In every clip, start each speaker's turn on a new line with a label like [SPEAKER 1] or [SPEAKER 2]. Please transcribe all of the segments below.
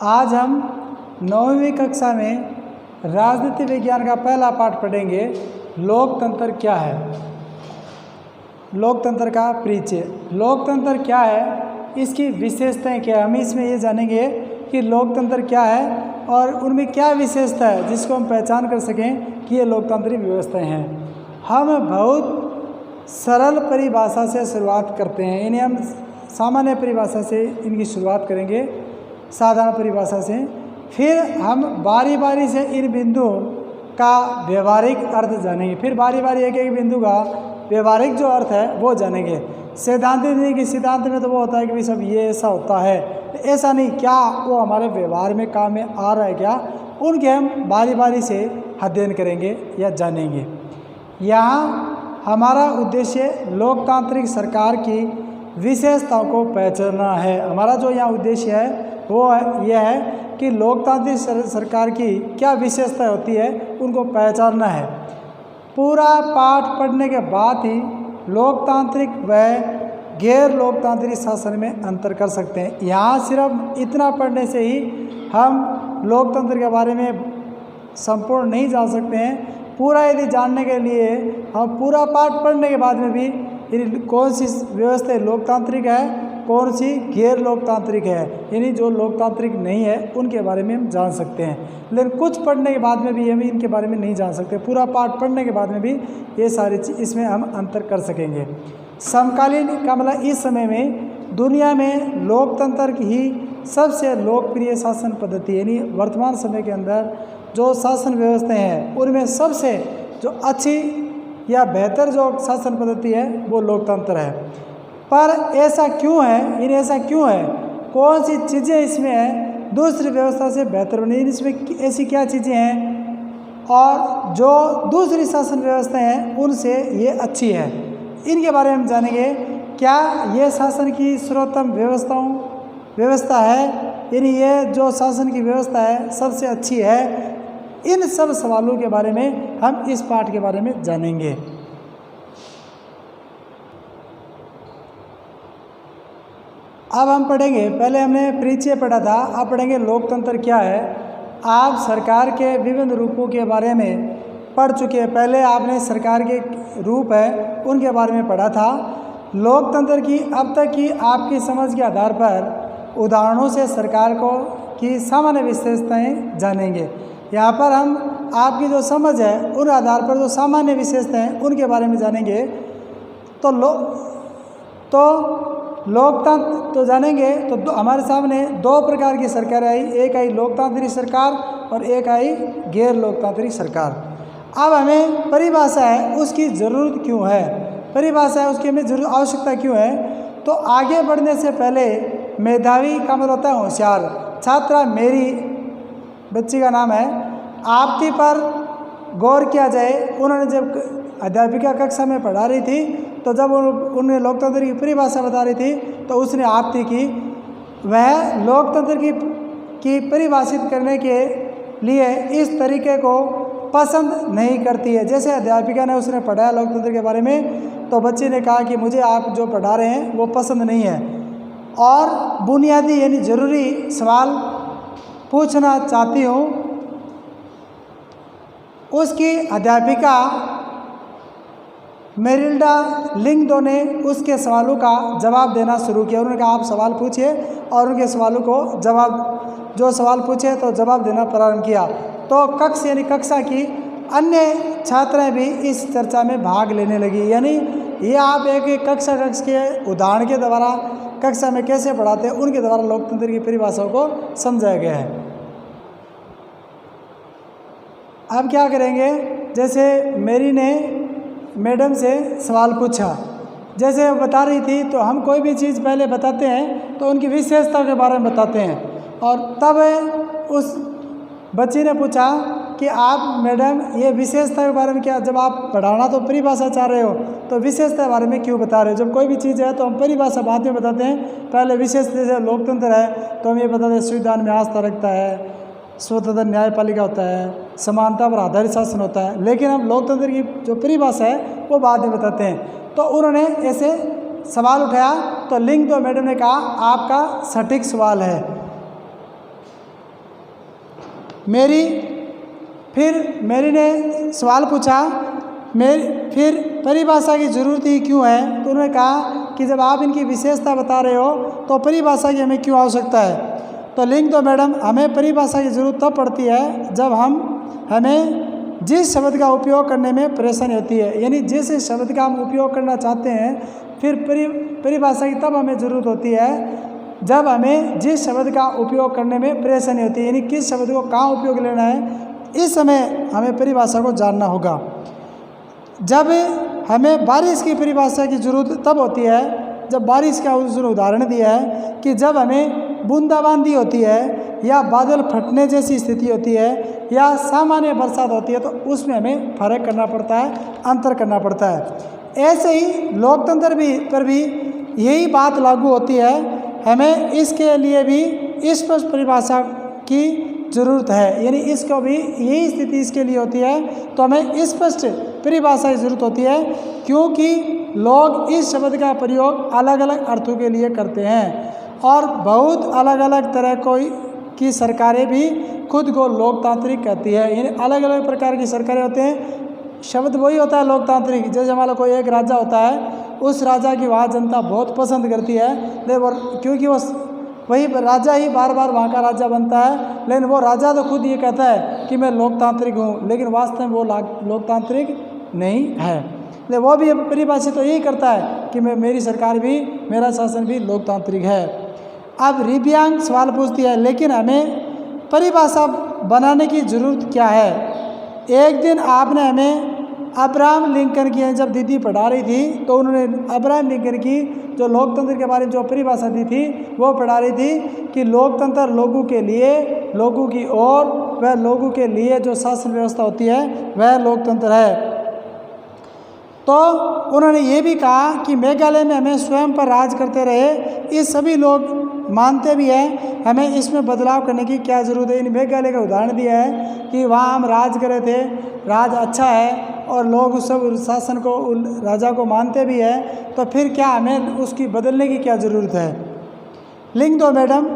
[SPEAKER 1] आज हम 9वीं कक्षा में राजनीति विज्ञान का पहला पाठ पढ़ेंगे। लोकतंत्र क्या है? लोकतंत्र का परिचय। लोकतंत्र क्या है, इसकी विशेषताएं क्या है, हम इसमें ये जानेंगे कि लोकतंत्र क्या है और उनमें क्या विशेषता है जिसको हम पहचान कर सकें कि ये लोकतांत्रिक व्यवस्थाएं हैं। हम बहुत सरल परिभाषा से शुरुआत करते हैं, इन्हें हम सामान्य परिभाषा से इनकी शुरुआत करेंगे, साधारण परिभाषा से। फिर हम बारी बारी से इन बिंदुओं का व्यवहारिक अर्थ जानेंगे, फिर बारी बारी एक एक बिंदु का व्यवहारिक जो अर्थ है वो जानेंगे। सिद्धांत नहीं कि सिद्धांत में तो वो होता है कि भाई सब ये ऐसा होता है, ऐसा नहीं, क्या वो हमारे व्यवहार में काम में आ रहा है क्या, उनके हम बारी बारी से अध्ययन करेंगे या जानेंगे। यहाँ हमारा उद्देश्य लोकतांत्रिक सरकार की विशेषताओं को पहचानना है। हमारा जो यहाँ उद्देश्य है वो यह है कि लोकतांत्रिक सरकार की क्या विशेषता होती है उनको पहचानना है। पूरा पाठ पढ़ने के बाद ही लोकतांत्रिक व गैर लोकतांत्रिक शासन में अंतर कर सकते हैं। यहाँ सिर्फ इतना पढ़ने से ही हम लोकतंत्र के बारे में संपूर्ण नहीं जान सकते हैं। पूरा यदि जानने के लिए हम पूरा पाठ पढ़ने के बाद में भी कौन सी व्यवस्था लोकतांत्रिक है, कौन सी गैर लोकतांत्रिक है, यानी जो लोकतांत्रिक नहीं है उनके बारे में हम जान सकते हैं। लेकिन कुछ पढ़ने के बाद में भी हम इनके बारे में नहीं जान सकते। पूरा पाठ पढ़ने के बाद में भी ये सारी चीज़ इसमें हम अंतर कर सकेंगे। समकालीन का मतलब इस समय में दुनिया में लोकतंत्र की ही सबसे लोकप्रिय शासन पद्धति, यानी वर्तमान समय के अंदर जो शासन व्यवस्थाएं हैं उनमें सबसे जो अच्छी या बेहतर जो शासन पद्धति है वो लोकतंत्र है। पर ऐसा क्यों है, यानी ऐसा क्यों है, कौन सी चीज़ें इसमें हैं दूसरी व्यवस्था से बेहतर बनी, इसमें ऐसी क्या चीज़ें हैं और जो दूसरी शासन व्यवस्थाएं हैं उनसे ये अच्छी है, इनके बारे में हम जानेंगे। क्या ये शासन की सर्वोत्तम व्यवस्था है, यानी ये जो शासन की व्यवस्था है सबसे अच्छी है। इन सब सवालों के बारे में हम इस पाठ के बारे में जानेंगे। अब हम पढ़ेंगे, पहले हमने परिचय पढ़ा था, अब पढ़ेंगे लोकतंत्र क्या है। आप सरकार के विभिन्न रूपों के बारे में पढ़ चुके हैं। पहले आपने सरकार के रूप है उनके बारे में पढ़ा था। लोकतंत्र की अब तक की आपकी समझ के आधार पर उदाहरणों से सरकार को की सामान्य विशेषताएं जानेंगे। यहाँ पर हम आपकी जो समझ है उन आधार पर जो सामान्य विशेषताएं हैं उनके बारे में जानेंगे। तो लोकतंत्र तो जानेंगे तो हमारे सामने दो प्रकार की सरकार आई, एक आई लोकतांत्रिक सरकार और एक आई गैर लोकतांत्रिक सरकार। अब हमें परिभाषा है उसकी ज़रूरत क्यों है, परिभाषा है उसकी हमें आवश्यकता क्यों है। तो आगे बढ़ने से पहले मेधावी का मतलब होता है होशियार छात्रा, मेरी बच्ची का नाम है आपती पर गौर किया जाए। उन्होंने जब अध्यापिका कक्षा में पढ़ा रही थी तो जब उन्हें लोकतंत्र की परिभाषा बता रही थी तो उसने आपती की, वह लोकतंत्र की परिभाषित करने के लिए इस तरीके को पसंद नहीं करती है। जैसे अध्यापिका ने उसने पढ़ाया लोकतंत्र के बारे में तो बच्चे ने कहा कि मुझे आप जो पढ़ा रहे हैं वो पसंद नहीं है और बुनियादी यानी ज़रूरी सवाल पूछना चाहती हूँ। उसकी अध्यापिका मेरिल्डा लिंगडो ने उसके सवालों का जवाब देना शुरू किया। उन्होंने कहा आप सवाल पूछिए और उनके सवालों को जो सवाल पूछे तो जवाब देना प्रारंभ किया। तो कक्षा की अन्य छात्राएं भी इस चर्चा में भाग लेने लगी। यानी ये आप एक कक्षा के उदाहरण के द्वारा कक्षा में कैसे पढ़ाते हैं उनके द्वारा लोकतंत्र की परिभाषाओं को समझाया गया है। अब क्या करेंगे, जैसे मेरी ने मैडम से सवाल पूछा, जैसे वो बता रही थी तो हम कोई भी चीज़ पहले बताते हैं तो उनकी विशेषता के बारे में बताते हैं। और तब उस बच्ची ने पूछा कि आप मैडम ये विशेषता के बारे में क्या, जब आप पढ़ाना तो परिभाषा चाह रहे हो तो विशेषता के बारे में क्यों बता रहे हो। जब कोई भी चीज़ है तो हम परिभाषा बाद में बताते हैं, पहले विशेषता। जैसे लोकतंत्र है तो हम ये बताते हैं संविधान में आस्था रखता है, स्वतंत्र न्यायपालिका होता है, समानता पर आधारित शासन होता है, लेकिन हम लोकतंत्र की जो परिभाषा है वो बाद में बताते हैं। तो उन्होंने ऐसे सवाल उठाया तो लिंगडो मैडम ने कहा आपका सटीक सवाल है। फिर मेरी ने सवाल पूछा फिर परिभाषा की ज़रूरत ही क्यों है? तो उन्होंने कहा कि जब आप इनकी विशेषता बता रहे हो तो परिभाषा की हमें क्यों आवश्यकता है? तो लिंक दो मैडम, हमें परिभाषा की ज़रूरत तब पड़ती है जब हमें जिस शब्द का उपयोग करने में परेशानी होती है, यानी जिस शब्द का हम उपयोग करना चाहते हैं, फिर परिभाषा की तब हमें ज़रूरत होती है जब हमें जिस शब्द का उपयोग करने में परेशानी होती है, यानी किस शब्द को कहाँ उपयोग लेना है, इस समय हमें परिभाषा को जानना होगा। जब हमें बारिश की परिभाषा की ज़रूरत तब होती है जब बारिश का उदाहरण दिया है कि जब हमें बूंदाबांदी होती है या बादल फटने जैसी स्थिति होती है या सामान्य बरसात होती है, तो उसमें हमें फर्क करना पड़ता है, अंतर करना पड़ता है। ऐसे ही लोकतंत्र पर भी यही बात लागू होती है। हमें इसके लिए भी स्पष्ट परिभाषा की ज़रूरत है, यानी इसको भी यही स्थिति इसके लिए होती है, तो हमें स्पष्ट परिभाषा की ज़रूरत होती है, क्योंकि लोग इस शब्द का प्रयोग अलग अलग अर्थों के लिए करते हैं और बहुत अलग अलग तरह की सरकारें भी खुद को लोकतांत्रिक कहती है, यानी अलग अलग प्रकार की सरकारें होते हैं। शब्द वही होता है लोकतांत्रिक। जैसे हमारा कोई एक राजा होता है, उस राजा की वहाँ जनता बहुत पसंद करती है, क्योंकि वही राजा ही बार बार वहाँ का राजा बनता है, लेकिन वो राजा तो खुद ये कहता है कि मैं लोकतांत्रिक हूँ, लेकिन वास्तव में वो लोकतांत्रिक नहीं है। लेकिन वो भी परिभाषित तो यही करता है कि मेरी सरकार भी, मेरा शासन भी लोकतांत्रिक है। अब रिबियांग सवाल पूछती है, लेकिन हमें परिभाषा बनाने की ज़रूरत क्या है? एक दिन आपने हमें अब्राहम लिंकन की, जब दीदी पढ़ा रही थी तो उन्होंने अब्राहम लिंकन की जो लोकतंत्र के बारे में जो परिभाषा दी थी वो पढ़ा रही थी कि लोकतंत्र लोगों के लिए, लोगों की ओर, वह लोगों के लिए जो शासन व्यवस्था होती है वह लोकतंत्र है। तो उन्होंने ये भी कहा कि मेघालय में हमें स्वयं पर राज करते रहे, ये सभी लोग मानते भी हैं, हमें इसमें बदलाव करने की क्या ज़रूरत है। इन मेघालय का उदाहरण दिया है कि वहाँ हम राज कर रहे थे, राज अच्छा है और लोग उस सब शासन को, राजा को मानते भी हैं, तो फिर क्या हमें उसकी बदलने की क्या ज़रूरत है? लिंक दो मैडम,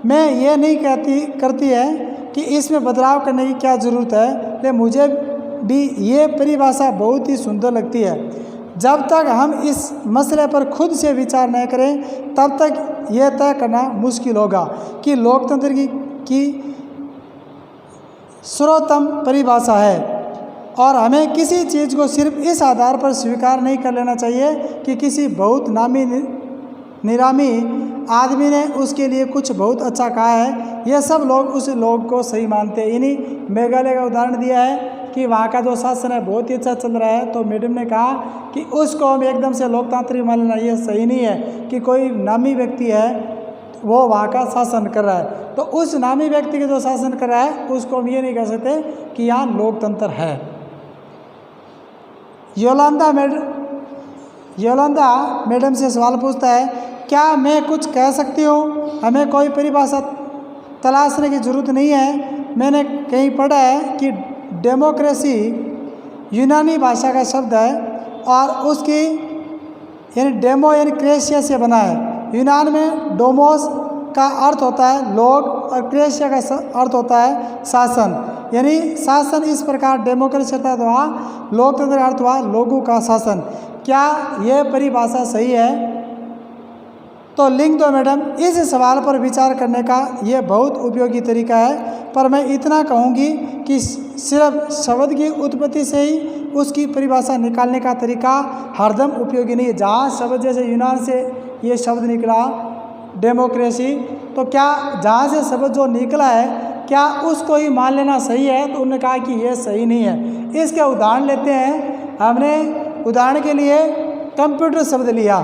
[SPEAKER 1] मैं ये नहीं करती है कि इसमें बदलाव करने की क्या ज़रूरत है, लेकिन मुझे भी ये परिभाषा बहुत ही सुंदर लगती है। जब तक हम इस मसले पर खुद से विचार नहीं करें तब तक यह तय करना मुश्किल होगा कि लोकतंत्र की सर्वोत्तम परिभाषा है, और हमें किसी चीज़ को सिर्फ इस आधार पर स्वीकार नहीं कर लेना चाहिए कि किसी बहुत नामी निरामी आदमी ने उसके लिए कुछ बहुत अच्छा कहा है, यह सब लोग उस लोग को सही मानते हैं। यानी मेघालय का उदाहरण दिया है कि वहाँ का जो शासन है बहुत ही अच्छा चल रहा है, तो मैडम ने कहा कि उसको हम एकदम से लोकतांत्रिक मान लेना ये सही नहीं है कि कोई नामी व्यक्ति है वो वहाँ का शासन कर रहा है, तो उस नामी व्यक्ति के जो शासन कर रहा है उसको हम ये नहीं कह सकते कि यहाँ लोकतंत्र है। योलंदा मैडम से सवाल पूछता है, क्या मैं कुछ कह सकती हूँ? हमें कोई परिभाषा तलाशने की ज़रूरत नहीं है। मैंने कहीं पढ़ा है कि डेमोक्रेसी यूनानी भाषा का शब्द है और उसकी यानी डेमो यानी क्रेशिया से बना है। यूनान में डोमोस का अर्थ होता है लोग और क्रेशिया का अर्थ होता है शासन, यानी शासन इस प्रकार डेमोक्रेसी अर्थ हुआ, लोकतंत्र अर्थ हुआ लोगों का शासन। क्या यह परिभाषा सही है? तो लिंक दो मैडम, इस सवाल पर विचार करने का यह बहुत उपयोगी तरीका है, पर मैं इतना कहूँगी कि सिर्फ शब्द की उत्पत्ति से ही उसकी परिभाषा निकालने का तरीका हरदम उपयोगी नहीं है। जहाँ शब्द जैसे यूनान से ये शब्द निकला डेमोक्रेसी, तो क्या जहाँ से शब्द जो निकला है क्या उसको ही मान लेना सही है? तो उन्होंने कहा कि यह सही नहीं है। इसके उदाहरण लेते हैं। हमने उदाहरण के लिए कंप्यूटर शब्द लिया।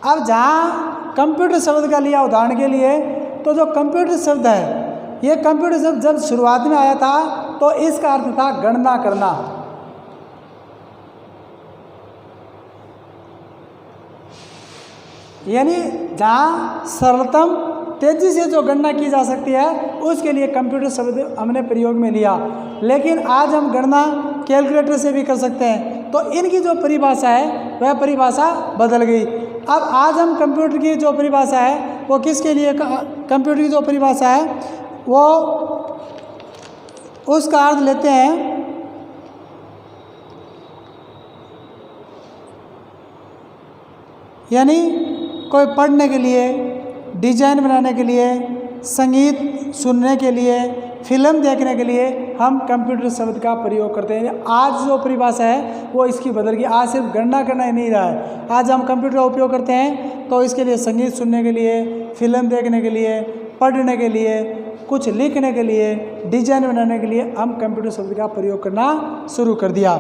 [SPEAKER 1] अब जहाँ कंप्यूटर शब्द का लिया उदाहरण के लिए, तो जो कंप्यूटर शब्द है, ये कंप्यूटर शब्द जब शुरुआत में आया था तो इसका अर्थ था गणना करना। यानी जहाँ सरलतम तेजी से जो गणना की जा सकती है उसके लिए कंप्यूटर शब्द हमने प्रयोग में लिया। लेकिन आज हम गणना कैलकुलेटर से भी कर सकते हैं, तो इनकी जो परिभाषा है वह परिभाषा बदल गई। अब आज हम कंप्यूटर की जो परिभाषा है वो किसके लिए, कंप्यूटर की जो परिभाषा है वो उसका अर्थ लेते हैं यानी कोई पढ़ने के लिए, डिजाइन बनाने के लिए, संगीत सुनने के लिए, फिल्म देखने के लिए हम कंप्यूटर शब्द का प्रयोग करते हैं। आज जो परिभाषा है वो इसकी बदल गई। आज सिर्फ गणना करना ही नहीं रहा है, आज हम कंप्यूटर का उपयोग करते हैं तो इसके लिए संगीत सुनने के लिए, फिल्म देखने के लिए, पढ़ने के लिए, कुछ लिखने के लिए, डिजाइन बनाने के लिए हम कंप्यूटर शब्द का प्रयोग करना शुरू कर दिया।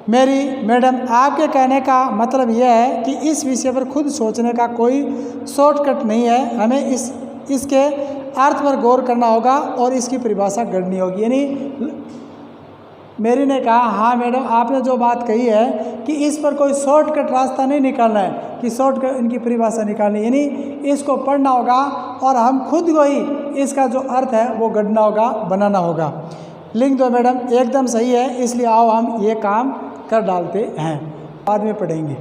[SPEAKER 1] मेरी मैडम, आपके कहने का मतलब यह है कि इस विषय पर खुद सोचने का कोई शॉर्टकट नहीं है, हमें इसके अर्थ पर गौर करना होगा और इसकी परिभाषा गढ़नी होगी। यानी मेरी ने कहा, हाँ मैडम आपने जो बात कही है कि इस पर कोई शॉर्टकट रास्ता नहीं निकालना है कि शॉर्टकट इनकी परिभाषा निकालनी, यानी इसको पढ़ना होगा और हम खुद को ही इसका जो अर्थ है वो गढ़ना होगा, बनाना होगा। लिख दो मैडम, एकदम सही है, इसलिए आओ हम ये काम कर डालते हैं, बाद में पढ़ेंगे।